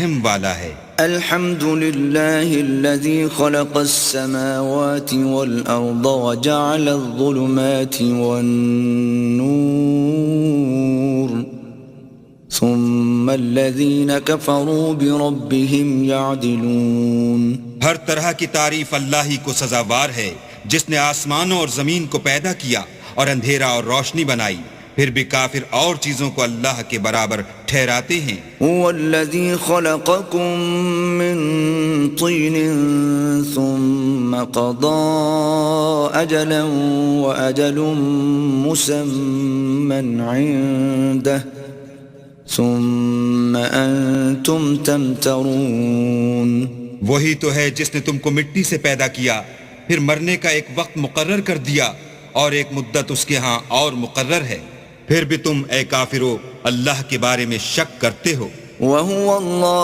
رحم والا ہے۔ الحمد لله الذي خلق السماوات والأرض وجعل الظلمات والنور ثم الذين كفروا بربهم يعدلون۔ ہر طرح کی تعریف اللہ ہی کو سزاوار ہے، جس نے آسمانوں اور زمین کو پیدا کیا اور اندھیرا اور روشنی بنائی، پھر بھی کافر اور چیزوں کو اللہ کے برابر ٹھہراتے ہیں۔ هو الذي خلقكم من طين ثم قضى أجلا وأجل مسمى عنده ثم أنتم تمترون۔ وہی تو ہے جس نے تم کو مٹی سے پیدا کیا، پھر مرنے کا ایک وقت مقرر کر دیا اور ایک مدت اس کے ہاں اور مقرر ہے، پھر بھی تم اے کافرو اللہ کے بارے میں شک کرتے ہو۔ وهو الله